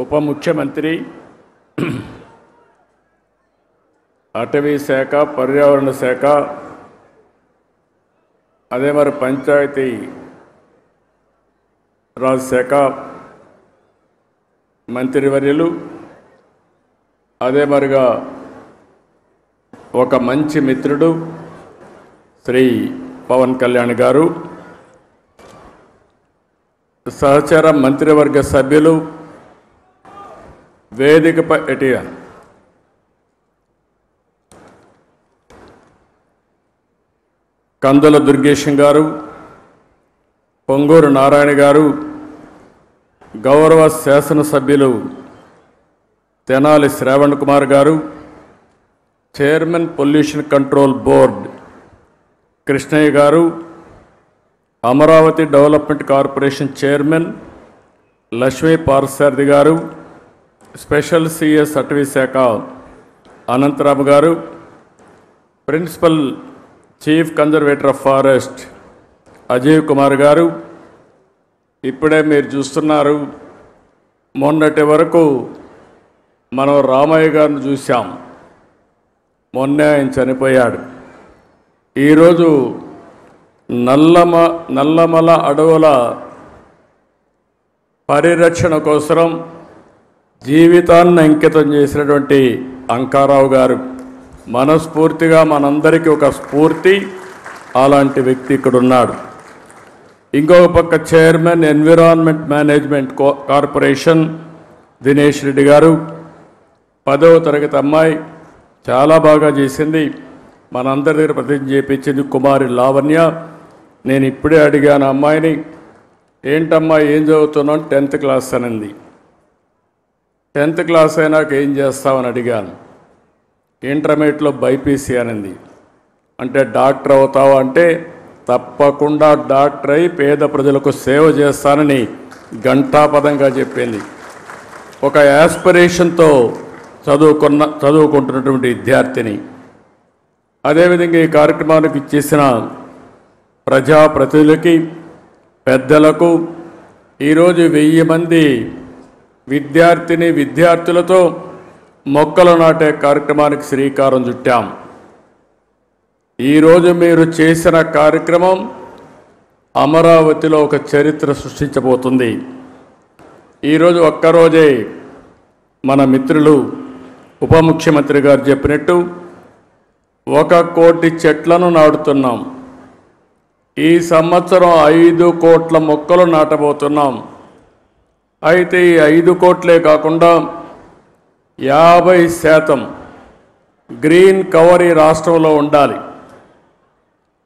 ఉప ముఖ్యమంత్రి అటవీ శాఖ, పర్యావరణ శాఖ, అదే మరి పంచాయతీ రాజ్ శాఖ మంత్రివర్యులు, అదే మరిగా ఒక మంచి మిత్రుడు శ్రీ పవన్ కళ్యాణ్ గారు, సహచర మంత్రివర్గ సభ్యులు, వేదికపై కందుల దుర్గేశం గారు, పొంగూరు నారాయణ గారు, గౌరవ శాసనసభ్యులు తెనాలి శ్రావణ్ కుమార్ గారు, chairman pollution control board Krishnaiah గారు, Amaravati development corporation chairman Lakshmi Parthasarathi గారు, స్పెషల్ సిఎస్ అటవీ శాఖ అనంతరాము గారు, principal chief conservator of forest Ajay Kumar గారు. ఇప్పుడే మీరు చూస్తున్నారు, మొన్నటి వరకు మనం రామయ్య గారిని చూసాం, మొన్నే ఆయన చనిపోయాడు. ఈరోజు నల్లమల అడవుల పరిరక్షణ కోసం జీవితాన్ని అంకితం చేసినటువంటి అంకారావు గారు మనస్ఫూర్తిగా మనందరికీ ఒక స్ఫూర్తి. అలాంటి వ్యక్తి ఇక్కడ ఉన్నాడు. ఇంకొక పక్క chairman environment management corporation Dinesh Reddy గారు, 10వ తరగతి అమ్మాయి, చాలా బాగా చేసింది, మనందరి దగ్గర ప్రతిజ్ఞ చేయించింది కుమారి లావణ్య. నేను ఇప్పుడే అడిగాను అమ్మాయిని, ఏంటమ్మా ఏం చదువుతున్నావు? 10th క్లాస్ అనింది. 10th క్లాస్ అయినాక ఏం చేస్తామని అడిగాను. ఇంటర్మీడియట్లో బైపీసీ అనింది. అంటే డాక్టర్ అవుతావా అంటే తప్పకుండా డాక్టర్ అయి పేద ప్రజలకు సేవ చేస్తానని ఘంటాపదంగా చెప్పింది. ఒక యాస్పిరేషన్తో చదువుకుంటున్నటువంటి విద్యార్థిని. అదేవిధంగా ఈ కార్యక్రమానికి ఇచ్చేసిన ప్రజాప్రతినిధులకి, పెద్దలకు, ఈరోజు 1000 మంది విద్యార్థులతో మొక్కలు నాటే కార్యక్రమానికి శ్రీకారం చుట్టాం. ఈరోజు మీరు చేసిన కార్యక్రమం అమరావతిలో ఒక చరిత్ర సృష్టించబోతుంది. ఈరోజు ఒక్కరోజే మన మిత్రులు ఉప ముఖ్యమంత్రి గారు చెప్పినట్టు 1 కోటి చెట్లను నాటుతున్నాం. ఈ సంవత్సరం 5 కోట్ల మొక్కలు నాటబోతున్నాం. అయితే ఈ 5 కోట్లే కాకుండా 50% గ్రీన్ కవర్ ఈ రాష్ట్రంలో ఉండాలి.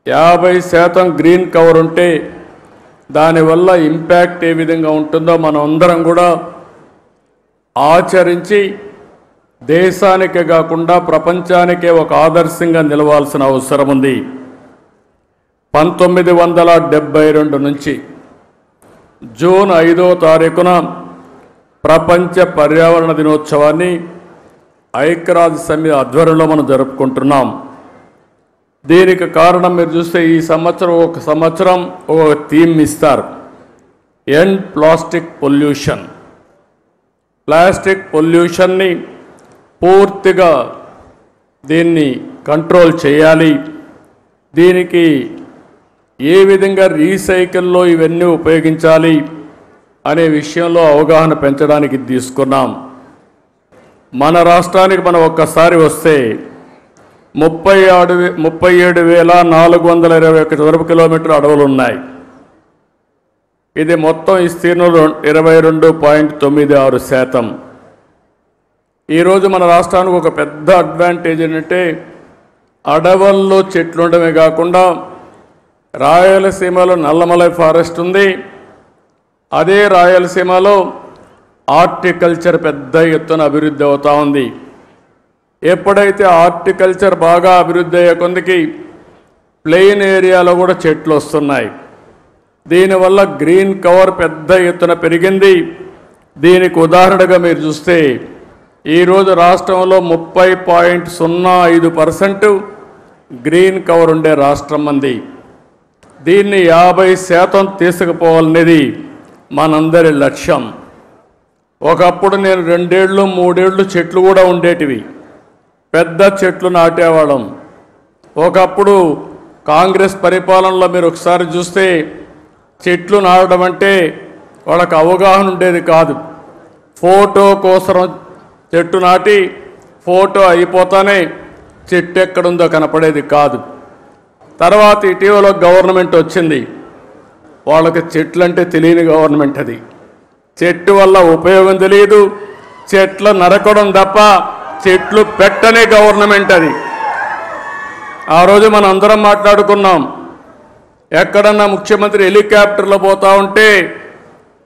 50% గ్రీన్ కవర్ ఉంటే దానివల్ల ఇంపాక్ట్ ఏ విధంగా ఉంటుందో మనం అందరం కూడా ఆచరించి దేశానికే కాకుండా ప్రపంచానికే ఒక ఆదర్శంగా నిలవాల్సిన అవసరం ఉంది. 1972 నుంచి జూన్ 5వ తారీఖున ప్రపంచ పర్యావరణ దినోత్సవాన్ని ఐక్యరాజ్య సమితి ఆధ్వర్యంలో మనం జరుపుకుంటున్నాం. దీనికి కారణం మీరు చూస్తే ఈ సంవత్సరం ఒక థీమ్ ఇస్తారు, ఎండ్ ప్లాస్టిక్ పొల్యూషన్. ప్లాస్టిక్ పొల్యూషన్ని పూర్తిగా దీన్ని కంట్రోల్ చేయాలి. దీనికి ఏ విధంగా రీసైకిల్లో ఇవన్నీ ఉపయోగించాలి అనే విషయంలో అవగాహన పెంచడానికి తీసుకున్నాం. మన రాష్ట్రానికి మనం ఒక్కసారి వస్తే 37,421 చదరపు కిలోమీటర్ల అడవులు ఉన్నాయి. ఇది మొత్తం విస్తీర్ణంలో 22.96%. ఈరోజు మన రాష్ట్రానికి ఒక పెద్ద అడ్వాంటేజ్ ఏంటంటే అడవుల్లో చెట్లు ఉండడమే కాకుండా రాయలసీమలో నల్లమలై ఫారెస్ట్ ఉంది. అదే రాయలసీమలో హార్టికల్చర్ పెద్ద ఎత్తున అభివృద్ధి అవుతూ ఉంది. ఎప్పుడైతే హార్టికల్చర్ బాగా అభివృద్ధి అయ్యే కొందికి ప్లెయిన్ ఏరియాలో కూడా చెట్లు వస్తున్నాయి. దీనివల్ల గ్రీన్ కవర్ పెద్ద ఎత్తున పెరిగింది. దీనికి ఉదాహరణగా మీరు చూస్తే ఈరోజు రాష్ట్రంలో 30.05% గ్రీన్ కవర్ ఉండే రాష్ట్రం మంది. దీన్ని 50% తీసుకుపోవాలనేది మనందరి లక్ష్యం. ఒకప్పుడు నేను 2 ఏళ్ళు 3 ఏళ్ళు చెట్లు కూడా ఉండేటివి, పెద్ద చెట్లు నాటేవాళ్ళం. ఒకప్పుడు కాంగ్రెస్ పరిపాలనలో మీరు ఒకసారి చూస్తే చెట్లు నాటడం అంటే వాళ్ళకి అవగాహన ఉండేది కాదు. ఫోటో కోసం చెట్టు నాటి ఫోటో అయిపోతానే చెట్టు ఎక్కడుందో కనపడేది కాదు. తర్వాత ఇటీవల గవర్నమెంట్ వచ్చింది, వాళ్ళకి చెట్లు అంటే తెలియని గవర్నమెంట్ అది. చెట్టు వల్ల ఉపయోగం తెలియదు, చెట్లు నరకడం తప్ప చెట్లు పెట్టనే గవర్నమెంట్ అది. ఆ రోజు మనం అందరం మాట్లాడుకున్నాం, ఎక్కడన్నా ముఖ్యమంత్రి హెలికాప్టర్లో పోతా ఉంటే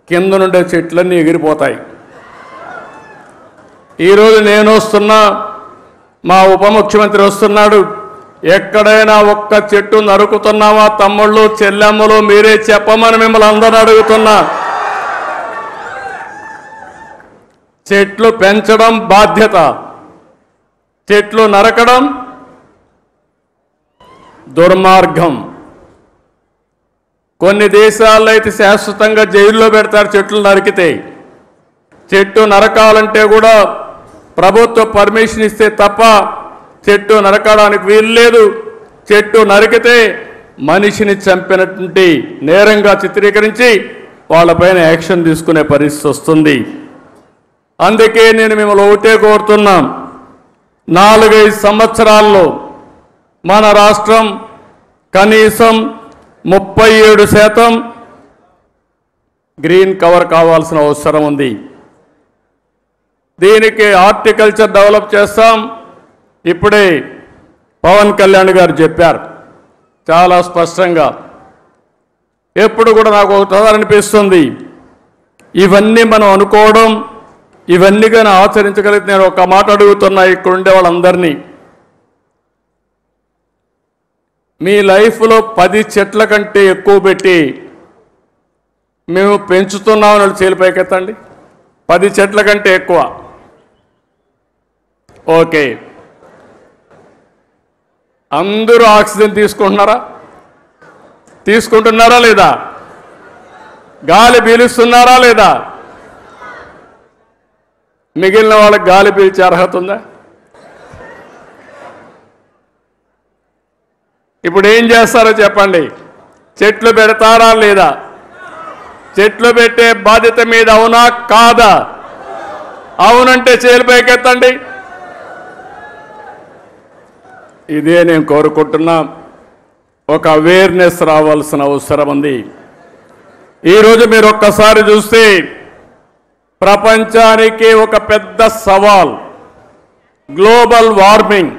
కింద నుండే చెట్లన్నీ ఎగిరిపోతాయి. ఈరోజు నేను వస్తున్నా, మా ఉప ముఖ్యమంత్రి వస్తున్నాడు, ఎక్కడైనా ఒక్క చెట్టు నరుకుతున్నావా తమ్ముళ్ళు చెల్లెమ్మలు మీరే చెప్పమని మిమ్మల్ని అందరూ అడుగుతున్నా. చెట్లు పెంచడం బాధ్యత, చెట్లు నరకడం దుర్మార్గం. కొన్ని దేశాల్లో అయితే శాశ్వతంగా జైల్లో పెడతారు చెట్లు నరికితే. చెట్టు నరకాలంటే కూడా ప్రభుత్వ పర్మిషన్ ఇస్తే తప్ప చెట్టు నరకడానికి వీలు లేదు. చెట్టు నరికితే మనిషిని చంపినటువంటి నేరంగా చిత్రీకరించి వాళ్ళపైన యాక్షన్ తీసుకునే పరిస్థితి వస్తుంది. అందుకే నేను మిమ్మల్ని ఒకటే కోరుతున్నాం, 4-5 సంవత్సరాల్లో మన రాష్ట్రం కనీసం 37% గ్రీన్ కవర్ కావాల్సిన అవసరం ఉంది. దీనికి హార్టికల్చర్ డెవలప్ చేస్తాం. ఇప్పుడే పవన్ కళ్యాణ్ గారు చెప్పారు చాలా స్పష్టంగా. ఎప్పుడు కూడా నాకు ఒక అనిపిస్తుంది, ఇవన్నీ మనం అనుకోవడం, ఇవన్నీ కానీ ఆచరించగలిగితే నేను ఒక మాట అడుగుతున్నా ఇక్కడ ఉండే వాళ్ళందరినీ, మీ లైఫ్లో 10 చెట్ల కంటే ఎక్కువ పెట్టి మేము పెంచుతున్నామని చేలిపైకెత్తండి. 10 చెట్ల కంటే ఎక్కువ. ఓకే, అందరూ ఆక్సిజన్ తీసుకుంటున్నారా లేదా? గాలి పీలుస్తున్నారా లేదా? మిగిలిన వాళ్ళకి గాలి పీల్చే అర్హత ఉందా? ఇప్పుడు ఏం చేస్తారో చెప్పండి. చెట్లు పెడతారా లేదా? చెట్లు పెట్టే బాధ్యత మీద అవునా కాదా? అవునంటే చేలిపైకెత్తండి. ఇదే నేను కోరుకుంటున్నా. ఒక అవేర్నెస్ రావాల్సిన అవసరం ఉంది. ఈరోజు మీరు ఒక్కసారి చూస్తే ప్రపంచానికి ఒక పెద్ద సవాల్ గ్లోబల్ వార్మింగ్.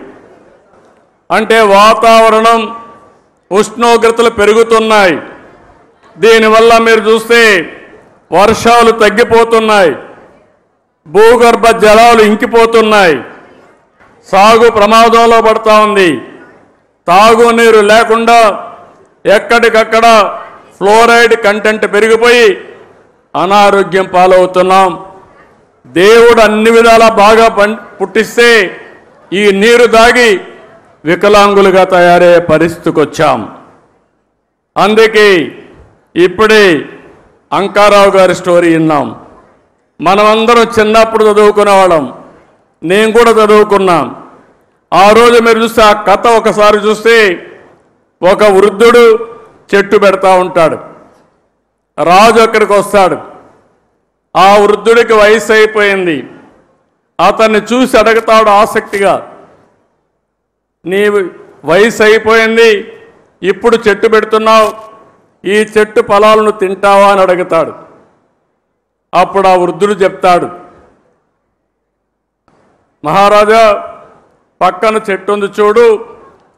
అంటే వాతావరణం ఉష్ణోగ్రతలు పెరుగుతున్నాయి. దీనివల్ల మీరు చూస్తే వర్షాలు తగ్గిపోతున్నాయి, భూగర్భ జలాలు ఇంకిపోతున్నాయి, సాగు ప్రమాదంలో పడతా ఉంది. తాగునీరు లేకుండా ఎక్కడికక్కడ ఫ్లోరైడ్ కంటెంట్ పెరిగిపోయి అనారోగ్యం పాలవుతున్నాం. దేవుడు అన్ని విధాలా బాగా పుట్టిస్తే ఈ నీరు దాగి వికలాంగులుగా తయారయ్యే పరిస్థితికి వచ్చాం. అందుకే ఇప్పుడే అంకారావు గారి స్టోరీ విన్నాం. మనమందరం చిన్నప్పుడు చదువుకునేవాళ్ళం, నేను కూడా చదువుకున్నాం. ఆ రోజు మీరు చూస్తే ఆ కథ ఒకసారి చూస్తే ఒక వృద్ధుడు చెట్టు పెడతా ఉంటాడు. రాజు అక్కడికి వస్తాడు. ఆ వృద్ధుడికి వయసు అయిపోయింది. అతన్ని చూసి అడుగుతాడు ఆసక్తిగా, నీ వయసు అయిపోయింది, ఇప్పుడు చెట్టు పెడుతున్నావు, ఈ చెట్టు ఫలాలను తింటావా అని అడుగుతాడు. అప్పుడు ఆ వృద్ధుడు చెప్తాడు, మహారాజా పక్కన చెట్టు ఉంది చూడు,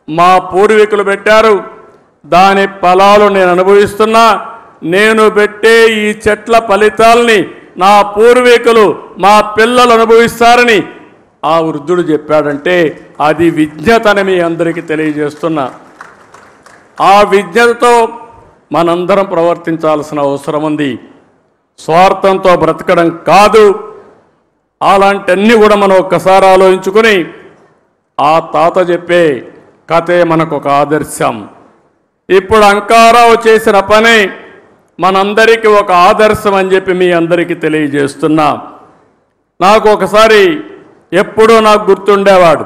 మా పూర్వీకులు పెట్టారు, దాని ఫలాలు నేను అనుభవిస్తున్నా, నేను పెట్టే ఈ చెట్ల ఫలితాలని నా పూర్వీకులు మా పిల్లలు అనుభవిస్తారని ఆ వృద్ధుడు చెప్పాడంటే అది విజ్ఞతని మీ అందరికీ తెలియజేస్తున్నా. ఆ విజ్ఞతతో మనందరం ప్రవర్తించాల్సిన అవసరం ఉంది. స్వార్థంతో బ్రతకడం కాదు. అలాంటివన్నీ కూడా మనం ఒక్కసారి ఆలోచించుకొని ఆ తాత చెప్పే కథే మనకు ఒక ఆదర్శం. ఇప్పుడు అంకారావు చేసిన పని మనందరికీ ఒక ఆదర్శం అని చెప్పి మీ అందరికీ తెలియజేస్తున్నా. నాకు ఒకసారి ఎప్పుడూ నాకు గుర్తుండేవాడు,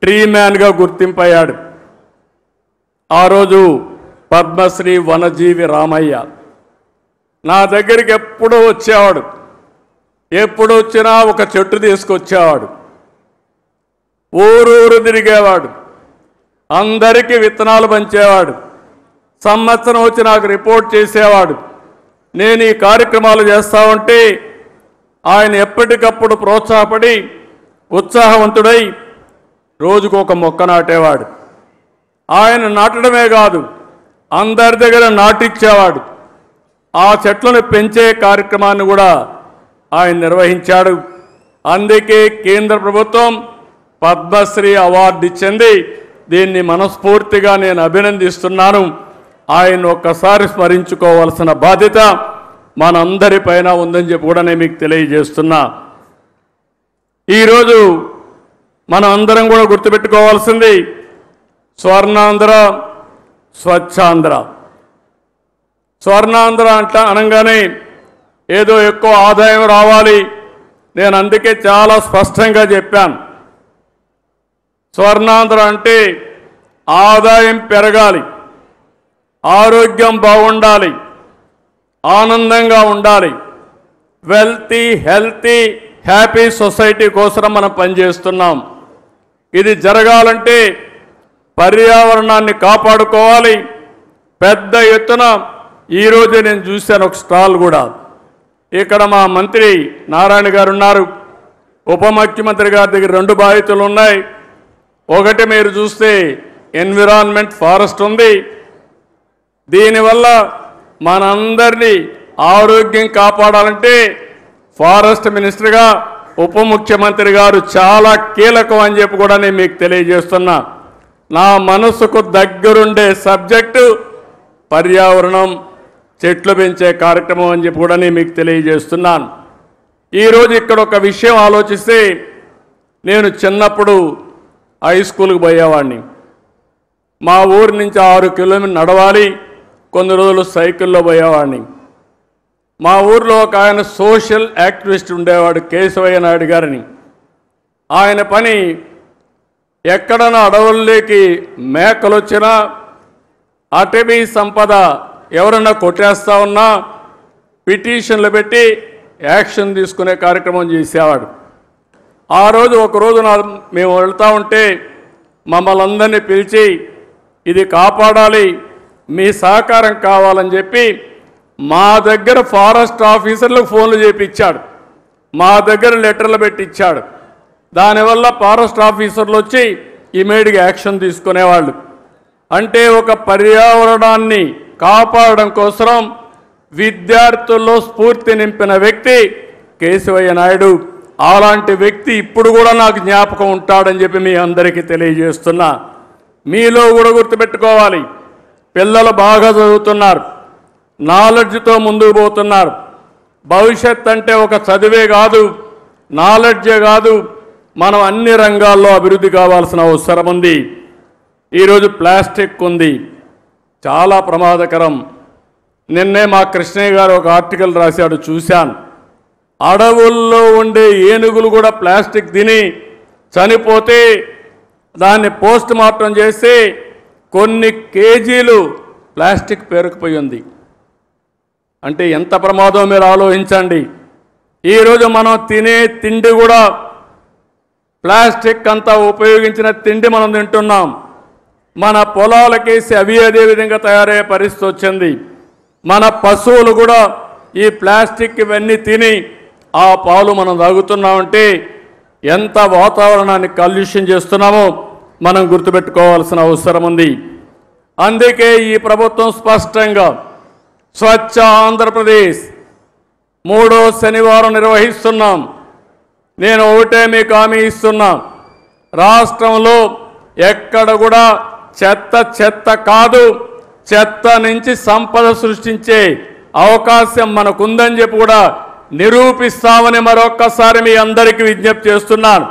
ట్రీ మ్యాన్గా గుర్తింపయ్యాడు. ఆ రోజు పద్మశ్రీ వనజీవి రామయ్య నా దగ్గరికి ఎప్పుడూ వచ్చేవాడు. ఎప్పుడు వచ్చినా ఒక చెట్టు తీసుకొచ్చేవాడు. ఊరూరు తిరిగేవాడు. అందరికీ విత్తనాలు పంచేవాడు. సంవత్సరం వచ్చి నాకు రిపోర్ట్ చేసేవాడు. నేను ఈ కార్యక్రమాలు చేస్తా ఉంటే ఆయన ఎప్పటికప్పుడు ప్రోత్సాహపడి ఉత్సాహవంతుడై రోజుకు ఒక మొక్క నాటేవాడు. ఆయన నాటడమే కాదు, అందరి దగ్గర నాటిచ్చేవాడు. ఆ చెట్లను పెంచే కార్యక్రమాన్ని కూడా ఆయన నిర్వహించాడు. అందుకే కేంద్ర ప్రభుత్వం పద్మశ్రీ అవార్డు ఇచ్చింది. దీన్ని మనస్ఫూర్తిగా నేను అభినందిస్తున్నాను. ఆయన ఒక్కసారి స్మరించుకోవాల్సిన బాధ్యత మనందరిపైన ఉందని చెప్పి కూడా నేను మీకు తెలియజేస్తున్నా. ఈరోజు మనం అందరం కూడా గుర్తుపెట్టుకోవాల్సింది స్వర్ణాంధ్ర, స్వచ్ఛాంధ్ర. స్వర్ణాంధ్ర అనగానే ఏదో ఎక్కువ ఆదాయం రావాలి. నేను అందుకే చాలా స్పష్టంగా చెప్పాను. స్వర్ణాంధ్ర అంటే ఆదాయం పెరగాలి, ఆరోగ్యం బాగుండాలి, ఆనందంగా ఉండాలి, హెల్తీ హ్యాపీ సొసైటీ కోసం మనం పనిచేస్తున్నాం. ఇది జరగాలంటే పర్యావరణాన్ని కాపాడుకోవాలి. పెద్ద ఎత్తున ఈరోజు నేను చూశాను ఒక స్టాల్ కూడా. ఇక్కడ మా మంత్రి నారాయణ గారు ఉన్నారు, ఉప ముఖ్యమంత్రి గారి దగ్గర 2 బాధ్యతలు ఉన్నాయి. ఒకటి మీరు చూస్తే ఎన్విరాన్మెంట్ ఫారెస్ట్ ఉంది. దీనివల్ల మనందరినీ ఆరోగ్యం కాపాడాలంటే ఫారెస్ట్ మినిస్టర్గా ఉప ముఖ్యమంత్రి గారు చాలా కీలకం అని చెప్పి కూడా నేను మీకు తెలియజేస్తున్నా. నా మనసుకు దగ్గరుండే సబ్జెక్టు పర్యావరణం, చెట్లు పెంచే కార్యక్రమం అని చెప్పి కూడా నేను మీకు తెలియజేస్తున్నాను. ఈరోజు ఇక్కడ ఒక విషయం ఆలోచిస్తే, నేను చిన్నప్పుడు హై స్కూల్కి పోయేవాడిని. మా ఊరి నుంచి 6 కిలోమీటర్లు నడవాలి, కొన్ని రోజులు సైకిల్లో పోయేవాడిని. మా ఊర్లో ఒక ఆయన సోషల్ యాక్టివిస్ట్ ఉండేవాడు, కేశవయ్య నాయుడు గారిని. ఆయన పని ఎక్కడన్నా అడవుల్లోకి మేకలు వచ్చినా, అటవీ సంపద ఎవరన్నా కొట్టేస్తా ఉన్నా పిటిషన్లు పెట్టి యాక్షన్ తీసుకునే కార్యక్రమం చేసేవాడు. ఆ రోజు ఒకరోజు మేము వెళ్తూ ఉంటే మమ్మల్ని అందరినీ పిలిచి ఇది కాపాడాలి, మీ సహకారం కావాలని చెప్పి మా దగ్గర ఫారెస్ట్ ఆఫీసర్లకు ఫోన్లు చేపించాడు, మా దగ్గర లెటర్లు పెట్టించాడు. దానివల్ల ఫారెస్ట్ ఆఫీసర్లు వచ్చి ఇమీడియట్గా యాక్షన్ తీసుకునేవాళ్ళు. అంటే ఒక పర్యావరణాన్ని కాపాడడం కోసం విద్యార్థుల్లో స్ఫూర్తి నింపిన వ్యక్తి కేశవయ్య నాయుడు. అలాంటి వ్యక్తి ఇప్పుడు కూడా నాకు జ్ఞాపకం ఉంటాడని చెప్పి మీ అందరికీ తెలియజేస్తున్నా. మీలో కూడా గుర్తుపెట్టుకోవాలి, పిల్లలు బాగా చదువుతున్నారు, నాలెడ్జ్తో ముందుకు పోతున్నారు. భవిష్యత్ అంటే ఒక చదివే కాదు, నాలెడ్జే కాదు, మనం అన్ని రంగాల్లో అభివృద్ధి కావాల్సిన అవసరం ఉంది. ఈరోజు ప్లాస్టిక్ ఉంది, చాలా ప్రమాదకరం. నిన్నే మా కృష్ణయ్య గారు ఒక ఆర్టికల్ రాశాడు, చూశాను. అడవుల్లో ఉండే ఏనుగులు కూడా ప్లాస్టిక్ తిని చనిపోతే దాన్ని పోస్ట్ మార్టం చేసి కొన్ని కేజీలు ప్లాస్టిక్ పేరుకుపోయి ఉంది. అంటే ఎంత ప్రమాదం మీరు ఆలోచించండి. ఈరోజు మనం తినే తిండి కూడా ప్లాస్టిక్ అంతా ఉపయోగించిన తిండి మనం తింటున్నాం. మన పొలాలకేసి అవి అదే విధంగా తయారయ్యే పరిస్థితి వచ్చింది. మన పశువులు కూడా ఈ ప్లాస్టిక్ ఇవన్నీ తిని ఆ పాలు మనం తాగుతున్నామంటే ఎంత వాతావరణాన్ని కాలుష్యం చేస్తున్నామో మనం గుర్తుపెట్టుకోవాల్సిన అవసరం ఉంది. అందుకే ఈ ప్రభుత్వం స్పష్టంగా స్వచ్ఛ ఆంధ్రప్రదేశ్ 3వ శనివారం నిర్వహిస్తున్నాం. నేను ఒకటే మీకు హామీ ఇస్తున్నా, రాష్ట్రంలో ఎక్కడ కూడా చెత్త కాదు, చెత్త నుంచి సంపద సృష్టించే అవకాశం మనకుందని చెప్పి కూడా నిరూపిస్తామని మరొక్కసారి మీ అందరికీ విజ్ఞప్తి చేస్తున్నాను.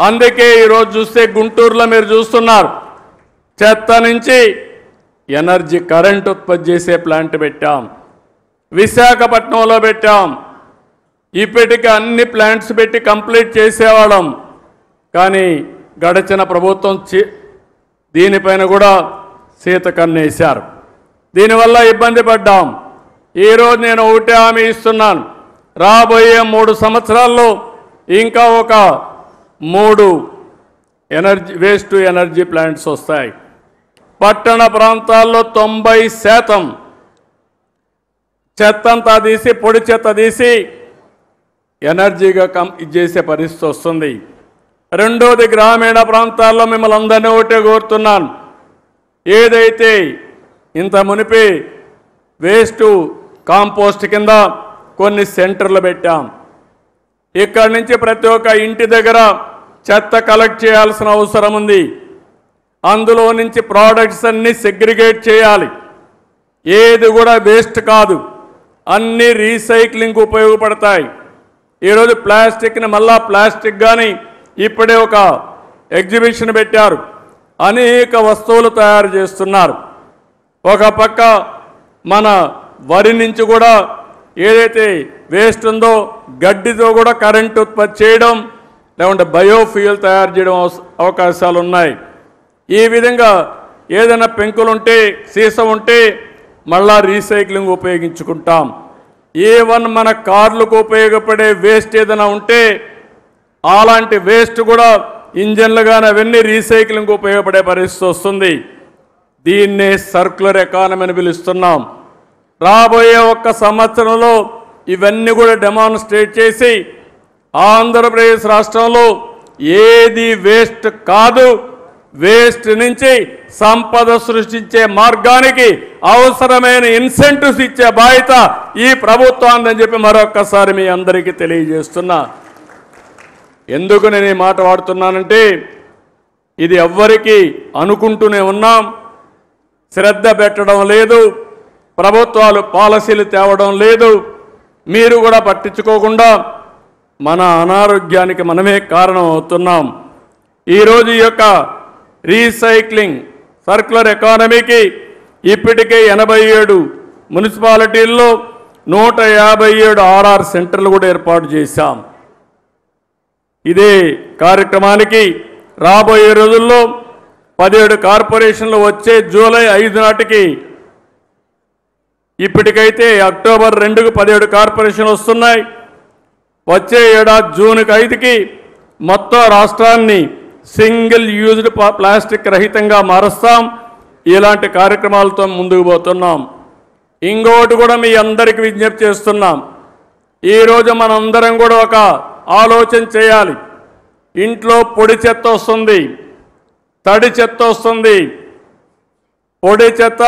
అందుకే ఈరోజు చూస్తే గుంటూరులో మీరు చూస్తున్నారు, చెత్త నుంచి ఎనర్జీ కరెంట్ ఉత్పత్తి చేసే ప్లాంట్ పెట్టాం, విశాఖపట్నంలో పెట్టాం. ఇప్పటికీ అన్ని ప్లాంట్స్ పెట్టి కంప్లీట్ చేసేవాళ్ళం. కానీ గడిచిన ప్రభుత్వం దీనిపైన కూడా సీత కన్నేశారు. దీనివల్ల ఇబ్బంది పడ్డాం. ఈరోజు నేను ఒకటే హామీ ఇస్తున్నాను, రాబోయే 3 సంవత్సరాల్లో ఇంకా ఒక 3 వేస్ట్ టు ఎనర్జీ ప్లాంట్స్ వస్తాయి. పట్టణ ప్రాంతాల్లో 90% చెత్తంతా తీసి పొడి చెత్త తీసి ఎనర్జీగా చేసే పరిస్థితి వస్తుంది. రెండోది, గ్రామీణ ప్రాంతాల్లో మిమ్మల్ని అందరినీ ఒకటే కోరుతున్నాను, ఏదైతే ఇంత మునిపి వేస్ట్ కాంపోస్ట్ కింద కొన్ని సెంటర్లు పెట్టాం. ఇక్కడి నుంచి ప్రతి ఒక్క ఇంటి దగ్గర చెత్త కలెక్ట్ చేయాల్సిన అవసరం ఉంది. అందులో నుంచి ప్రోడక్ట్స్ అన్నీ సెగ్రిగేట్ చేయాలి. ఏది కూడా వేస్ట్ కాదు, అన్నీ రీసైక్లింగ్ ఉపయోగపడతాయి. ఈరోజు ప్లాస్టిక్ని మళ్ళా ప్లాస్టిక్ కానీ ఇప్పుడే ఒక ఎగ్జిబిషన్ పెట్టారు, అనేక వస్తువులు తయారు చేస్తున్నారు. ఒక పక్క మన వరి నుంచి కూడా ఏదైతే వేస్ట్ ఉందో గడ్డితో కూడా కరెంట్ ఉత్పత్తి చేయడం, లేకుంటే బయోఫ్యూయల్ తయారు చేయడం అవకాశాలు ఉన్నాయి. ఈ విధంగా ఏదైనా పెంకులుంటే సీసం ఉంటే మళ్ళా రీసైక్లింగ్ ఉపయోగించుకుంటాం. ఏవన్ మన కార్లకు ఉపయోగపడే వేస్ట్ ఏదైనా ఉంటే అలాంటి వేస్ట్ కూడా ఇంజన్లు కానీ అవన్నీ రీసైక్లింగ్ ఉపయోగపడే పరిస్థితి వస్తుంది. దీన్నే సర్క్యులర్ ఎకానమీ అని పిలుస్తున్నాం. రాబోయే 1 సంవత్సరంలో ఇవన్నీ కూడా డెమాన్స్ట్రేట్ చేసి ఆంధ్రప్రదేశ్ రాష్ట్రంలో ఏది వేస్ట్ కాదు, వేస్ట్ నుంచి సంపద సృష్టించే మార్గానికి అవసరమైన ఇన్సెంటివ్స్ ఇచ్చే బాధ్యత ఈ ప్రభుత్వాన్ని చెప్పి మరొక్కసారి మీ అందరికీ తెలియజేస్తున్నా. ఎందుకు నేను ఈ మాట వాడుతున్నానంటే, ఇది ఎవ్వరికీ అనుకుంటూనే ఉన్నాం, శ్రద్ధ పెట్టడం లేదు, ప్రభుత్వాలు పాలసీలు తేవడం లేదు, మీరు కూడా పట్టించుకోకుండా మన అనారోగ్యానికి మనమే కారణం అవుతున్నాం. ఈరోజు ఈ యొక్క రీసైక్లింగ్ సర్క్యులర్ ఎకానమీకి ఇప్పటికే 87 మున్సిపాలిటీల్లో 157 ఆర్ఆర్ సెంటర్లు కూడా ఏర్పాటు చేశాం. ఇదే కార్యక్రమానికి రాబోయే రోజుల్లో 17 కార్పొరేషన్లు వచ్చే జూలై 5 నాటికి, ఇప్పటికైతే అక్టోబర్ 2కు 17 కార్పొరేషన్లు వస్తున్నాయి. వచ్చే ఏడాది జూన్ 5కి మొత్తం రాష్ట్రాన్ని సింగిల్ యూజ్డ్ ప్లాస్టిక్ రహితంగా మారుస్తాం. ఇలాంటి కార్యక్రమాలతో ముందుకు పోతున్నాం. ఇంకోటి కూడా మీ అందరికీ విజ్ఞప్తి చేస్తున్నాం, ఈరోజు మనందరం కూడా ఒక ఆలోచన చేయాలి. ఇంట్లో పొడి చెత్త వస్తుంది, తడి చెత్త వస్తుంది. పొడి చెత్త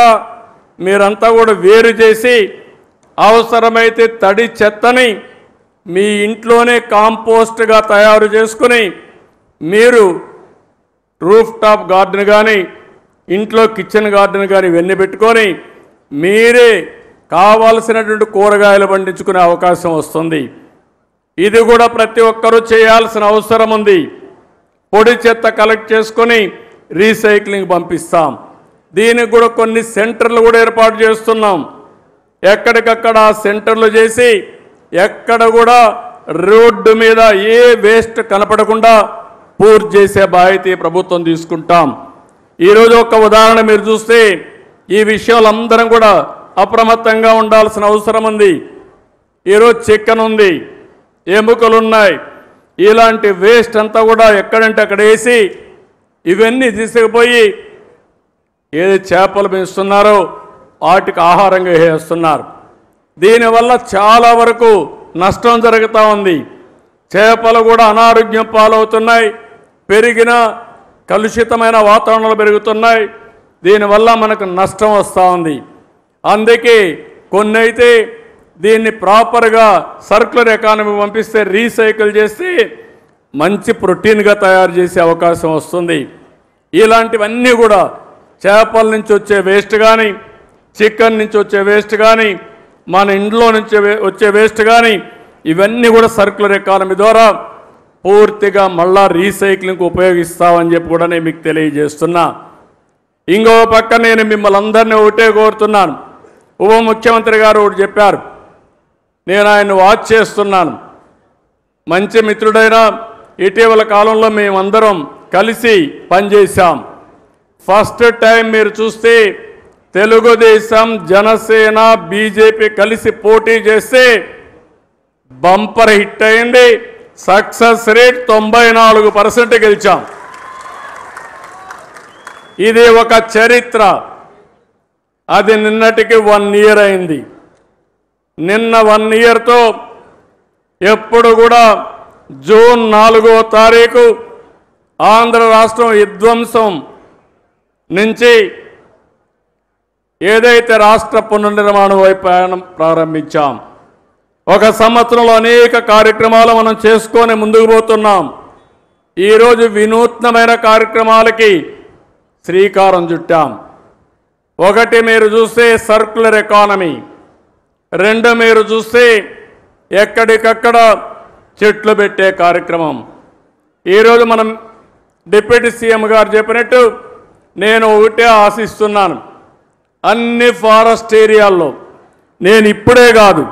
మీరంతా కూడా వేరు చేసి అవసరమైతే తడి చెత్తని మీ ఇంట్లోనే కాంపోస్ట్గా తయారు చేసుకుని మీరు రూఫ్ టాప్ గార్డెన్ కానీ ఇంట్లో కిచెన్ గార్డెన్ కానీ ఇవన్నీ పెట్టుకొని మీరే కావాల్సినటువంటి కూరగాయలు పండించుకునే అవకాశం వస్తుంది. ఇది కూడా ప్రతి ఒక్కరూ చేయాల్సిన అవసరం ఉంది. పొడి చెత్త కలెక్ట్ చేసుకొని రీసైక్లింగ్ పంపిస్తాం. దీనికి కూడా కొన్ని సెంటర్లు కూడా ఏర్పాటు చేస్తున్నాం. ఎక్కడికక్కడ సెంటర్లు చేసి ఎక్కడ కూడా రోడ్డు మీద ఏ వేస్ట్ కనపడకుండా పూర్తి చేసే బాధ్యత ప్రభుత్వం తీసుకుంటాం. ఈరోజు ఒక ఉదాహరణ మీరు చూస్తే ఈ విషయాలు అందరం కూడా అప్రమత్తంగా ఉండాల్సిన అవసరం ఉంది. ఈరోజు చికెన్ ఉంది, ఎముకలు ఉన్నాయి, ఇలాంటి వేస్ట్ అంతా కూడా ఎక్కడంటే అక్కడ వేసి ఇవన్నీ తీసుకుపోయి ఏది చేపలు పెంచుతున్నారో వాటికి ఆహారంగా వేస్తున్నారు. దీనివల్ల చాలా వరకు నష్టం జరుగుతూ ఉంది. చేపలు కూడా అనారోగ్యం పాలవుతున్నాయి, పెరిగిన కలుషితమైన వాతావరణాలు పెరుగుతున్నాయి. దీనివల్ల మనకు నష్టం వస్తూ ఉంది. అందుకే కొన్ని అయితే దీన్ని ప్రాపర్గా సర్క్యులర్ ఎకానమీ పంపిస్తే రీసైకిల్ చేసి మంచి ప్రోటీన్గా తయారు చేసే అవకాశం వస్తుంది. ఇలాంటివన్నీ కూడా చేపల నుంచి వచ్చే వేస్ట్ కానీ, చికెన్ నుంచి వచ్చే వేస్ట్ కానీ, మన ఇంట్లో నుంచి వచ్చే వేస్ట్ కానీ ఇవన్నీ కూడా సర్క్యులర్ ఎకానమీ ద్వారా పూర్తిగా మళ్ళా రీసైక్లింగ్కి ఉపయోగిస్తామని చెప్పి కూడా నేను మీకు తెలియజేస్తున్నా. ఇంకో పక్క నేను మిమ్మల్ని అందరినీ ఒకటే కోరుతున్నాను. ఉప ముఖ్యమంత్రి గారు ఒకటి చెప్పారు, నేను ఆయన్ని వాచ్ చేస్తున్నాను. మంచి మిత్రుడైన ఇటీవల కాలంలో మేమందరం కలిసి పనిచేశాం. ఫస్ట్ టైం మీరు చూస్తే తెలుగుదేశం, జనసేన, బీజేపీ కలిసి పోటీ చేస్తే బంపర్ హిట్ అయింది. సక్సెస్ రేట్ 94% గెలిచాం. ఇది ఒక చరిత్ర. అది నిన్నటికి 1 ఇయర్ అయింది. నిన్న 1 ఇయర్తో ఎప్పుడు కూడా జూన్ 4వ తారీఖు ఆంధ్ర రాష్ట్రం విధ్వంసం నుంచి ఏదైతే రాష్ట్ర పునర్నిర్మాణం వైపు ప్రయాణం ప్రారంభించాం. ఒక సంవత్సరంలో అనేక కార్యక్రమాలు మనం చేసుకొని ముందుకు పోతున్నాం. ఈరోజు వినూత్నమైన కార్యక్రమాలకి శ్రీకారం చుట్టాం. ఒకటి మీరు చూస్తే సర్క్యులర్ ఎకానమీ, 2 మీరు చూస్తే ఎక్కడికక్కడ చెట్లు పెట్టే కార్యక్రమం. ఈరోజు మనం డిప్యూటీ సీఎం గారు చెప్పినట్టు నేను ఒకటే ఆశిస్తున్నాను, అన్ని ఫారెస్ట్ ఏరియాల్లో నేను ఇప్పుడే కాదు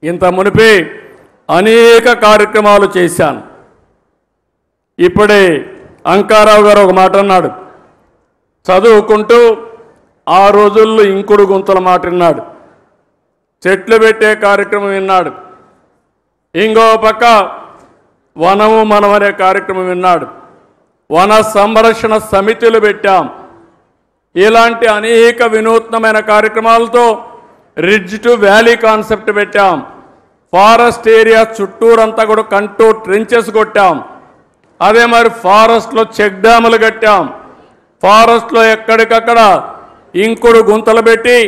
ఇంత మునిపే అనేక కార్యక్రమాలు చేశాను. ఇప్పుడే అంకారావు గారు ఒక మాట అన్నాడు, చదువుకుంటూ ఆ రోజుల్లో ఇంకుడు గుంతల మాట విన్నాడు, చెట్లు పెట్టే కార్యక్రమం విన్నాడు, ఇంకో పక్క వనము మనం అనే కార్యక్రమం విన్నాడు, వన సంరక్షణ సమితులు పెట్టాం. ఇలాంటి అనేక వినూత్నమైన కార్యక్రమాలతో రిడ్జ్ టు వ్యాలీ కాన్సెప్ట్ పెట్టాం. ఫారెస్ట్ ఏరియా చుట్టూరంతా కూడా కంట్రోల్ ట్రెంచెస్ కొట్టాం. అదే మరి ఫారెస్ట్లో చెక్ డ్యాములు కట్టాం. ఫారెస్ట్లో ఎక్కడికక్కడ ఇంకుడు గుంతలు పెట్టి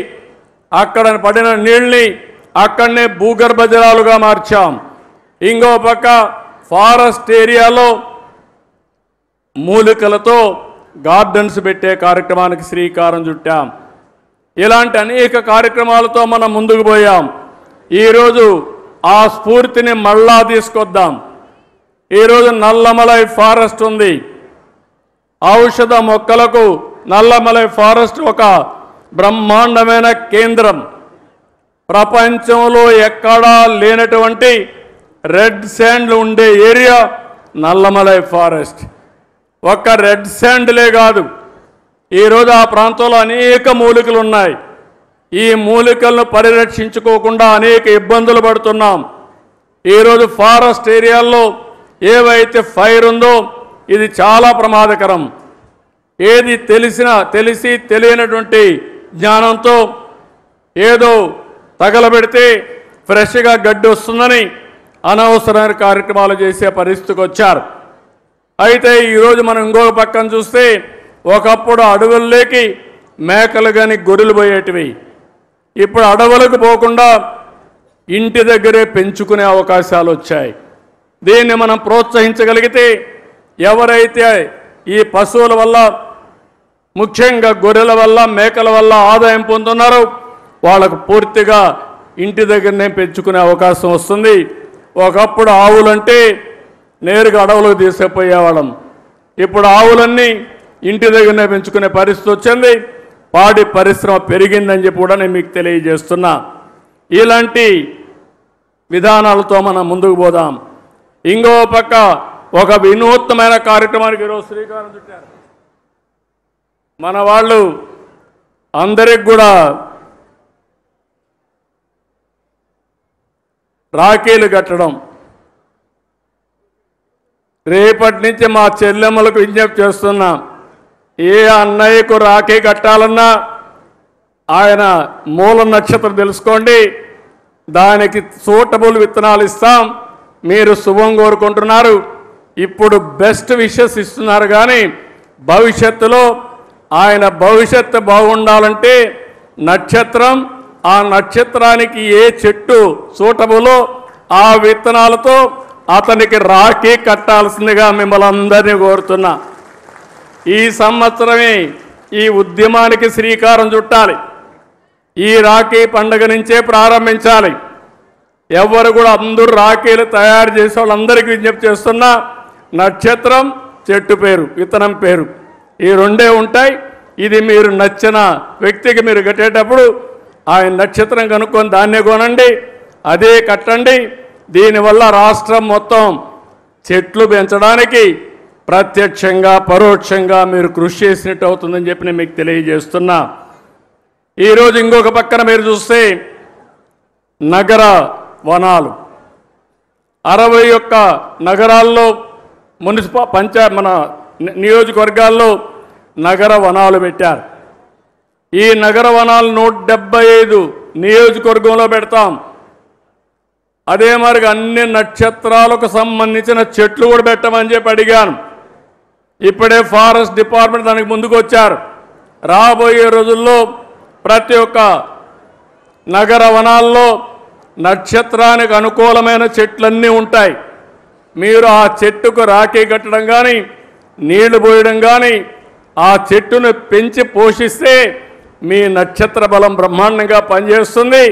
అక్కడ పడిన నీళ్ళని అక్కడనే భూగర్భ జలాలుగా మార్చాం. ఇంకో పక్క ఫారెస్ట్ ఏరియాలో మూలికలతో గార్డెన్స్ పెట్టే కార్యక్రమానికి శ్రీకారం చుట్టాం. ఇలాంటి అనేక కార్యక్రమాలతో మనం ముందుకు పోయాం. ఈరోజు ఆ స్ఫూర్తిని మళ్ళా తీసుకొద్దాం. ఈరోజు నల్లమలై ఫారెస్ట్ ఉంది. ఔషధ మొక్కలకు నల్లమలై ఫారెస్ట్ ఒక బ్రహ్మాండమైన కేంద్రం. ప్రపంచంలో ఎక్కడా లేనటువంటి రెడ్ శాండ్ ఉండే ఏరియా నల్లమలై ఫారెస్ట్. ఒక్క రెడ్ శాండ్లే కాదు, ఈరోజు ఆ ప్రాంతంలో అనేక మూలికలు ఉన్నాయి. ఈ మూలికలను పరిరక్షించుకోకుండా అనేక ఇబ్బందులు పడుతున్నాం. ఈరోజు ఫారెస్ట్ ఏరియాల్లో ఏవైతే ఫైర్ ఉందో ఇది చాలా ప్రమాదకరం. ఏది తెలిసి తెలియనటువంటి జ్ఞానంతో ఏదో తగలబెడితే ఫ్రెష్గా గడ్డి వస్తుందని అనవసరమైన కార్యక్రమాలు చేసే పరిస్థితికి వచ్చారు. అయితే ఈరోజు మనం ఇంకొక పక్కన చూస్తే ఒకప్పుడు అడవుల్లోకి మేకలు కానీ గొర్రెలు పోయేటివి. ఇప్పుడు అడవులకు పోకుండా ఇంటి దగ్గరే పెంచుకునే అవకాశాలు వచ్చాయి. దీన్ని మనం ప్రోత్సహించగలిగితే ఎవరైతే ఈ పశువుల వల్ల ముఖ్యంగా గొర్రెల వల్ల మేకల వల్ల ఆదాయం పొందుతున్నారో వాళ్ళకు పూర్తిగా ఇంటి దగ్గరనే పెంచుకునే అవకాశం వస్తుంది. ఒకప్పుడు ఆవులంటే నేరుగా అడవులకు తీసుకుపోయేవాళ్ళం. ఇప్పుడు ఆవులన్నీ ఇంటి దగ్గరనే పెంచుకునే పరిస్థితి వచ్చింది. పాడి పరిశ్రమ పెరిగిందని చెప్పి కూడా నేను మీకు తెలియజేస్తున్నా. ఇలాంటి విధానాలతో మనం ముందుకు పోదాం. ఇంకో పక్క ఒక వినూత్నమైన కార్యక్రమానికి ఈరోజు శ్రీకారం చుట్టారు. మన వాళ్ళు అందరికి కూడా రాఖీలు కట్టడం. రేపటి నుంచి మా చెల్లెమ్మలకు విజ్ఞప్తి చేస్తున్నా, ఏ అన్నయ్యకు రాఖీ కట్టాలన్నా ఆయన మూల నక్షత్రం తెలుసుకోండి, దానికి సూటబుల్ విత్తనాలు ఇస్తాం. మీరు శుభం కోరుకుంటున్నారు, ఇప్పుడు బెస్ట్ విషెస్ ఇస్తున్నారు. కానీ భవిష్యత్తులో ఆయన భవిష్యత్తు బాగుండాలంటే నక్షత్రం, ఆ నక్షత్రానికి ఏ చెట్టు సూటబులో ఆ విత్తనాలతో అతనికి రాఖీ కట్టాల్సిందిగా మిమ్మల్ని అందరినీ కోరుతున్నా. ఈ సంవత్సరమే ఈ ఉద్యమానికి శ్రీకారం చుట్టాలి. ఈ రాఖీ పండుగ నుంచే ప్రారంభించాలి. ఎవరు కూడా అందరూ రాఖీలు తయారు చేసే వాళ్ళందరికీ విజ్ఞప్తి చేస్తున్నా, నక్షత్రం, చెట్టు పేరు, విత్తనం పేరు, ఈ రెండే ఉంటాయి. ఇది మీరు నచ్చిన వ్యక్తికి మీరు కట్టేటప్పుడు ఆయన నక్షత్రం కనుక్కొని దాన్నే కొనండి, అదే కట్టండి. దీనివల్ల రాష్ట్రం మొత్తం చెట్లు పెంచడానికి ప్రత్యక్షంగా పరోక్షంగా మీరు కృషి చేసినట్టు అవుతుందని చెప్పి నేను మీకు తెలియజేస్తున్నా. ఈరోజు ఇంకొక పక్కన మీరు చూస్తే నగర వనాలు 61 నగరాల్లో మన నియోజకవర్గాల్లో నగర వనాలు పెట్టారు. ఈ నగర వనాలు 175 నియోజకవర్గంలో పెడతాం. అదే మరి అన్ని నక్షత్రాలకు సంబంధించిన చెట్లు కూడా పెట్టమని చెప్పి అడిగాను. ఇప్పుడే ఫారెస్ట్ డిపార్ట్మెంట్ దానికి ముందుకు వచ్చారు. రాబోయే రోజుల్లో ప్రతి ఒక్క నగర వనాల్లో నక్షత్రానికి అనుకూలమైన చెట్లన్నీ ఉంటాయి. మీరు ఆ చెట్టుకు రాఖీ కట్టడం కానీ నీళ్లు పోయడం కానీ ఆ చెట్టును పెంచి పోషిస్తే మీ నక్షత్ర బలం బ్రహ్మాండంగా పనిచేస్తుంది.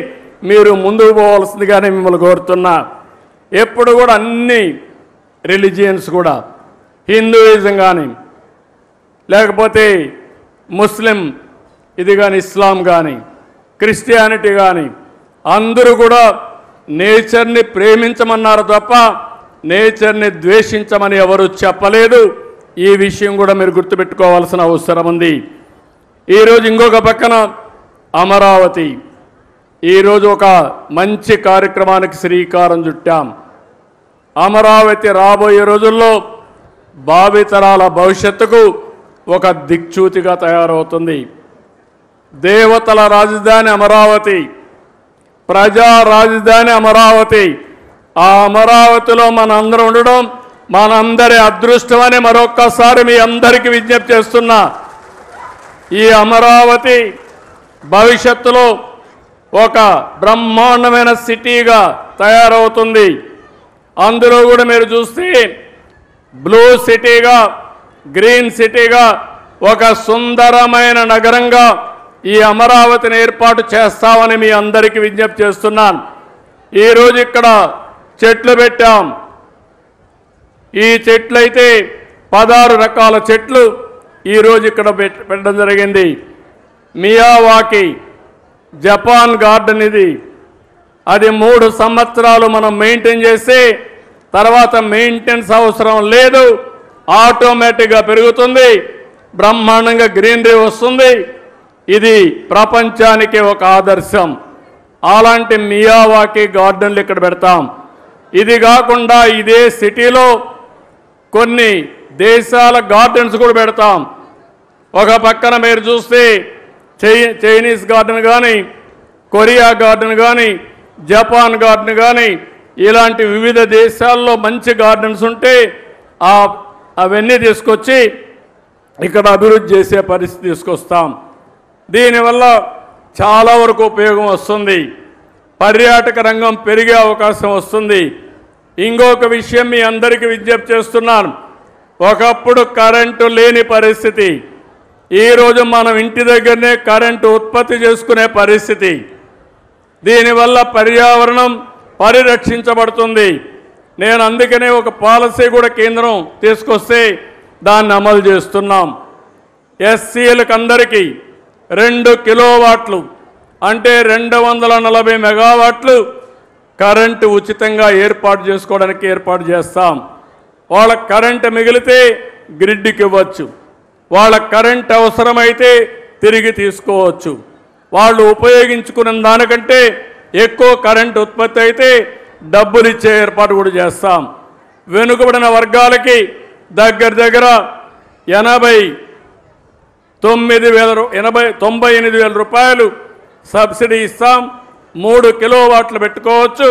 మీరు ముందుకు పోవాల్సిందిగానే మిమ్మల్ని కోరుతున్నా. ఎప్పుడు కూడా అన్ని రిలీజియన్స్ కూడా హిందూయిజం కానీ లేకపోతే ముస్లిం ఇది కానీ ఇస్లాం కానీ క్రిస్టియానిటీ కానీ అందరూ కూడా నేచర్ని ప్రేమించమన్నారు తప్ప నేచర్ని ద్వేషించమని ఎవరు చెప్పలేదు. ఈ విషయం కూడా మీరు గుర్తుపెట్టుకోవాల్సిన అవసరం ఉంది. ఈరోజు ఇంకొక పక్కన అమరావతి, ఈరోజు ఒక మంచి కార్యక్రమానికి శ్రీకారం చుట్టాం. అమరావతి రాబోయే రోజుల్లో భావితరాల భవిష్యత్తుకు ఒక దిక్చూతిగా తయారవుతుంది. దేవతల రాజధాని అమరావతి, ప్రజా రాజధాని అమరావతి. ఆ అమరావతిలో మనందరం ఉండడం మనందరి అదృష్టమని మరొక్కసారి మీ అందరికీ విజ్ఞప్తి చేస్తున్నా. ఈ అమరావతి భవిష్యత్తులో ఒక బ్రహ్మాండమైన సిటీగా తయారవుతుంది. అందులో కూడా మీరు చూస్తే బ్లూ సిటీగా గ్రీన్ సిటీగా ఒక సుందరమైన నగరంగా ఈ అమరావతిని ఏర్పాటు చేస్తామని మీ అందరికీ విజ్ఞప్తి చేస్తున్నాను. ఈరోజు ఇక్కడ చెట్లు పెట్టాం. ఈ చెట్లు అయితే 16 రకాల చెట్లు ఈరోజు ఇక్కడ పెట్టడం జరిగింది. మియావాకి జపాన్ గార్డెన్ ఇది. అది 3 సంవత్సరాలు మనం మెయింటైన్ చేస్తే తర్వాత మెయింటెనెన్స్ అవసరం లేదు, ఆటోమేటిక్గా పెరుగుతుంది, బ్రహ్మాండంగా గ్రీనరీ వస్తుంది. ఇది ప్రపంచానికి ఒక ఆదర్శం. అలాంటి మియావాకి గార్డెన్లు ఇక్కడ పెడతాం. ఇది కాకుండా ఇదే సిటీలో కొన్ని దేశాల గార్డెన్స్ కూడా పెడతాం. ఒక పక్కన మీరు చూస్తే చైనీస్ గార్డెన్ కానీ కొరియా గార్డెన్ కానీ జపాన్ గార్డెన్ కానీ ఇలాంటి వివిధ దేశాల్లో మంచి గార్డెన్స్ ఉంటే అవన్నీ తీసుకొచ్చి ఇక్కడ అభివృద్ధి చేసే పరిస్థితి తీసుకొస్తాం. దీనివల్ల చాలా వరకు ఉపయోగం వస్తుంది. పర్యాటక రంగం పెరిగే అవకాశం వస్తుంది. ఇంకొక విషయం మీ అందరికీ విజ్ఞప్తి చేస్తున్నాను. ఒకప్పుడు కరెంటు లేని పరిస్థితి, ఈరోజు మనం ఇంటి దగ్గరనే కరెంటు ఉత్పత్తి చేసుకునే పరిస్థితి. దీనివల్ల పర్యావరణం పరిరక్షించబడుతుంది. నేను అందుకనే ఒక పాలసీ కూడా కేంద్రం తీసుకొస్తే దాన్ని అమలు చేస్తున్నాం. ఎస్సీలకు అందరికీ 2 కిలోవాట్లు అంటే 240 మెగావాట్లు కరెంటు ఉచితంగా ఏర్పాటు చేసుకోవడానికి ఏర్పాటు చేస్తాం. వాళ్ళ కరెంటు మిగిలితే గ్రిడ్కి ఇవ్వచ్చు, వాళ్ళ కరెంట్ అవసరమైతే తిరిగి తీసుకోవచ్చు. వాళ్ళు ఉపయోగించుకున్న దానికంటే ఎక్కువ కరెంటు ఉత్పత్తి అయితే డబ్బులు ఇచ్చే ఏర్పాటు కూడా చేస్తాం. వెనుకబడిన వర్గాలకి దగ్గర 98,000 రూపాయలు సబ్సిడీ ఇస్తాం. 3 కిలోవాట్లు పెట్టుకోవచ్చు.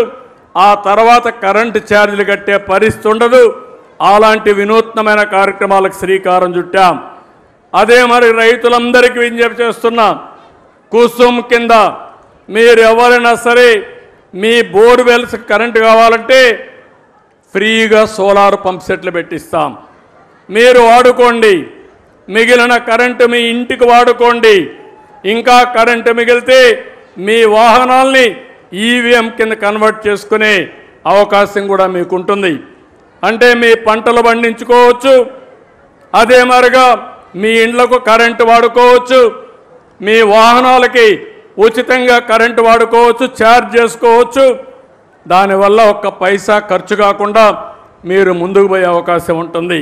ఆ తర్వాత కరెంటు ఛార్జీలు కట్టే పరిస్థితి ఉండదు. అలాంటి వినూత్నమైన కార్యక్రమాలకు శ్రీకారం చుట్టాం. అదే మరి రైతులందరికీ విజ్ఞప్తి చేస్తున్నా, కుసుమ్ కింద మీరు ఎవరైనా సరే మీ బోర్వెల్స్ కరెంటు కావాలంటే ఫ్రీగా సోలార్ పంప్ సెట్లు పెట్టిస్తాం. మీరు వాడుకోండి, మిగిలిన కరెంటు మీ ఇంటికి వాడుకోండి. ఇంకా కరెంటు మిగిలితే మీ వాహనాల్ని ఈవీఎం కింద కన్వర్ట్ చేసుకునే అవకాశం కూడా మీకు ఉంటుంది. అంటే మీ పంటలు పండించుకోవచ్చు, అదే మరిగా మీ ఇండ్లకు కరెంటు వాడుకోవచ్చు, మీ వాహనాలకి ఉచితంగా కరెంటు వాడుకోవచ్చు, ఛార్జ్ చేసుకోవచ్చు. దానివల్ల ఒక్క పైసా ఖర్చు కాకుండా మీరు ముందుకు పోయే అవకాశం ఉంటుంది.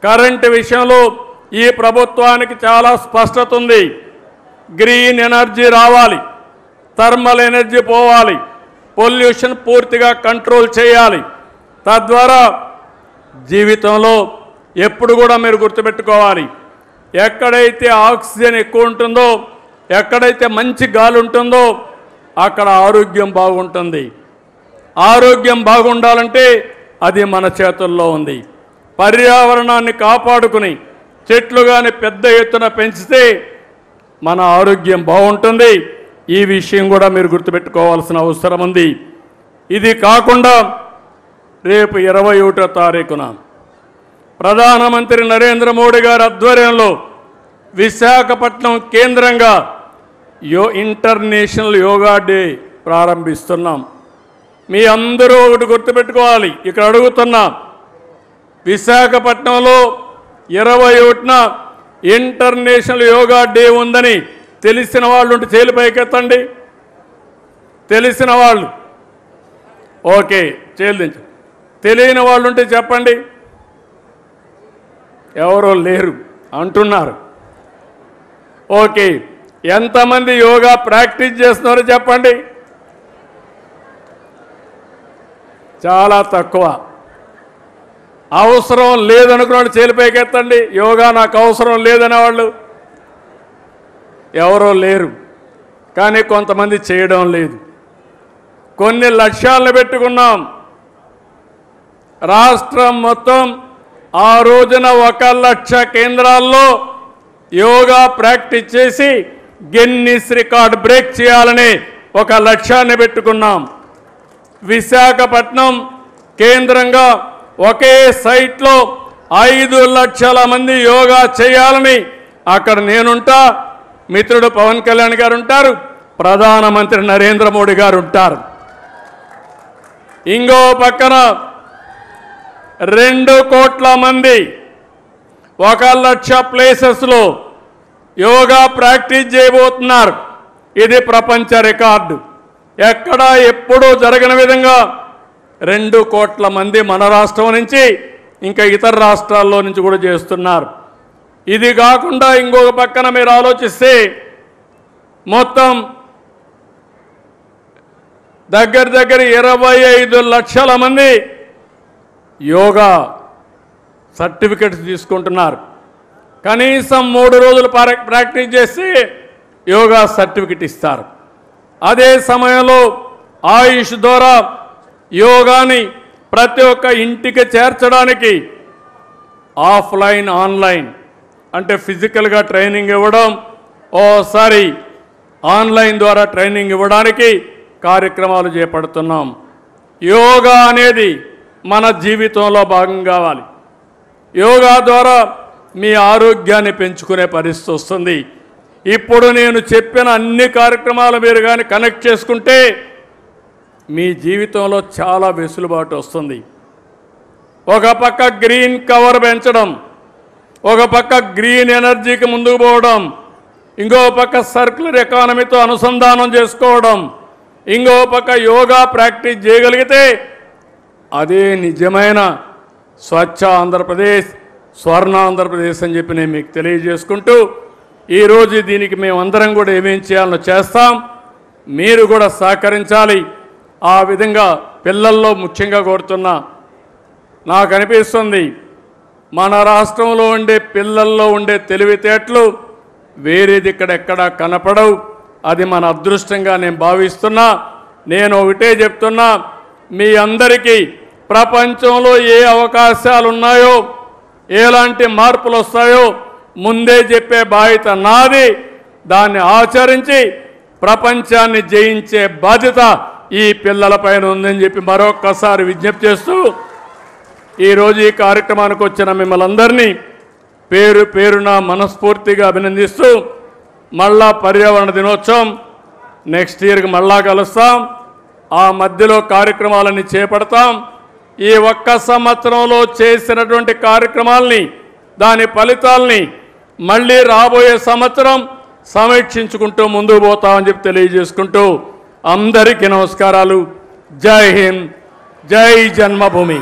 కరెంటు విషయంలో ఈ ప్రభుత్వానికి చాలా స్పష్టత ఉంది. గ్రీన్ ఎనర్జీ రావాలి, థర్మల్ ఎనర్జీ పోవాలి, పొల్యూషన్ పూర్తిగా కంట్రోల్ చేయాలి. తద్వారా జీవితంలో ఎప్పుడు కూడా మీరు గుర్తుపెట్టుకోవాలి, ఎక్కడైతే ఆక్సిజన్ ఎక్కువ ఉంటుందో, ఎక్కడైతే మంచి గాలి ఉంటుందో అక్కడ ఆరోగ్యం బాగుంటుంది. ఆరోగ్యం బాగుండాలంటే అది మన చేతుల్లో ఉంది. పర్యావరణాన్ని కాపాడుకుని చెట్లు కానీ పెద్ద ఎత్తున పెంచితే మన ఆరోగ్యం బాగుంటుంది. ఈ విషయం కూడా మీరు గుర్తుపెట్టుకోవాల్సిన అవసరం ఉంది. ఇది కాకుండా రేపు 21వ తారీఖున ప్రధానమంత్రి నరేంద్ర మోడీ గారి ఆధ్వర్యంలో విశాఖపట్నం కేంద్రంగా ఇంటర్నేషనల్ యోగా డే ప్రారంభిస్తున్నాం. మీ అందరూ ఒకటి గుర్తుపెట్టుకోవాలి, ఇక్కడ అడుగుతున్నా, విశాఖపట్నంలో 21న ఇంటర్నేషనల్ యోగా డే ఉందని తెలిసిన వాళ్ళు ఉంటే చేలు పైకెత్తండి. తెలిసిన వాళ్ళు ఓకే చేలు దించండి. తెలియని వాళ్ళు ఉంటే చెప్పండి. ఎవరో లేరు అంటున్నారు. ఓకే, ఎంతమంది యోగా ప్రాక్టీస్ చేస్తున్నారో చెప్పండి. చాలా తక్కువ. అవసరం లేదనుకున్నాడు చేలు పైకెత్తండి. యోగా నాకు అవసరం లేదనేవాళ్ళు ఎవరో లేరు. కానీ కొంతమంది చేయడం లేదు. కొన్ని లక్ష్యాలను పెట్టుకున్నాం. రాష్ట్రం మొత్తం ఆ రోజున 1,00,000 కేంద్రాల్లో యోగా ప్రాక్టీస్ చేసి గిన్నిస్ రికార్డ్ బ్రేక్ చేయాలని ఒక లక్ష్యాన్ని పెట్టుకున్నాం. విశాఖపట్నం కేంద్రంగా ఒకే సైట్లో 5 లక్షల మంది యోగా చేయాలని అక్కడ నేనుంటా, మిత్రుడు పవన్ కళ్యాణ్ గారు ఉంటారు, ప్రధానమంత్రి నరేంద్ర మోడీ గారు ఉంటారు. ఇంకో పక్కన 2 కోట్ల మంది 1,00,000 ప్లేసెస్లో యోగా ప్రాక్టీస్ చేయబోతున్నారు. ఇది ప్రపంచ రికార్డు. ఎక్కడా ఎప్పుడూ జరగని విధంగా 2 కోట్ల మంది మన రాష్ట్రం నుంచి ఇంకా ఇతర రాష్ట్రాల్లో నుంచి కూడా చేస్తున్నారు. ఇది కాకుండా ఇంకొక పక్కన మీరు ఆలోచిస్తే మొత్తం దగ్గర 25 లక్షల మంది యోగా సర్టిఫికెట్స్ తీసుకుంటున్నారు. కనీసం 3 రోజులు ప్రాక్టీస్ చేసి యోగా సర్టిఫికెట్ ఇస్తారు. అదే సమయంలో ఆయుష్ ద్వారా యోగాని ప్రతి ఒక్క ఇంటికి చేర్చడానికి ఆఫ్లైన్ ఆన్లైన్ అంటే ఫిజికల్గా ట్రైనింగ్ ఇవ్వడం, ఓసారి ఆన్లైన్ ద్వారా ట్రైనింగ్ ఇవ్వడానికి కార్యక్రమాలు చేపడుతున్నాం. యోగా అనేది మన జీవితంలో భాగం కావాలి. యోగా ద్వారా మీ ఆరోగ్యాన్ని పెంచుకునే పరిస్థితి వస్తుంది. ఇప్పుడు నేను చెప్పిన అన్ని కార్యక్రమాలు మీరు కానీ కనెక్ట్ చేసుకుంటే మీ జీవితంలో చాలా వెసులుబాటు వస్తుంది. ఒక పక్క గ్రీన్ కవర్ పెంచడం, ఒక పక్క గ్రీన్ ఎనర్జీకి ముందుకు పోవడం, ఇంకో పక్క సర్క్యులర్ ఎకానమీతో అనుసంధానం చేసుకోవడం, ఇంకో పక్క యోగా ప్రాక్టీస్ చేయగలిగితే అదే నిజమైన స్వచ్ఛ ఆంధ్రప్రదేశ్, స్వర్ణ ఆంధ్రప్రదేశ్ అని చెప్పి నేను మీకు తెలియజేసుకుంటూ ఈరోజు దీనికి మేమందరం కూడా ఏమేం చేయాలో చేస్తాం. మీరు కూడా సహకరించాలి. ఆ విధంగా పిల్లల్లో ముఖ్యంగా కోరుతున్నా, నాకు అనిపిస్తుంది మన రాష్ట్రంలో ఉండే పిల్లల్లో ఉండే తెలివితేటలు వేరేది ఇక్కడెక్కడా కనపడవు. అది మన అదృష్టంగా నేను భావిస్తున్నా. నేను ఒకటే చెప్తున్నా, మీ అందరికీ ప్రపంచంలో ఏ అవకాశాలు ఉన్నాయో, ఎలాంటి మార్పులు వస్తాయో ముందే చెప్పే బాధ్యత నాది. దాన్ని ఆచరించి ప్రపంచాన్ని జయించే బాధ్యత ఈ పిల్లలపైన ఉందని చెప్పి మరొక్కసారి విజ్ఞప్తి చేస్తూ ఈరోజు ఈ కార్యక్రమానికి వచ్చిన మిమ్మల్ని అందరినీ పేరు పేరున మనస్ఫూర్తిగా అభినందిస్తూ మళ్ళా పర్యావరణ దినోత్సవం నెక్స్ట్ ఇయర్కి మళ్ళా కలుస్తాం. ఆ మధ్యలో కార్యక్రమాలన్నీ చేపడతాం. ఈ ఒక్క సంవత్సరంలో చేసినటువంటి కార్యక్రమాలని, దాని ఫలితాలని మళ్ళీ రాబోయే సంవత్సరం సమీక్షించుకుంటూ ముందుకు పోతామని చెప్పి తెలియజేసుకుంటూ అందరికీ నమస్కారాలు. జై హింద్, జై జన్మభూమి.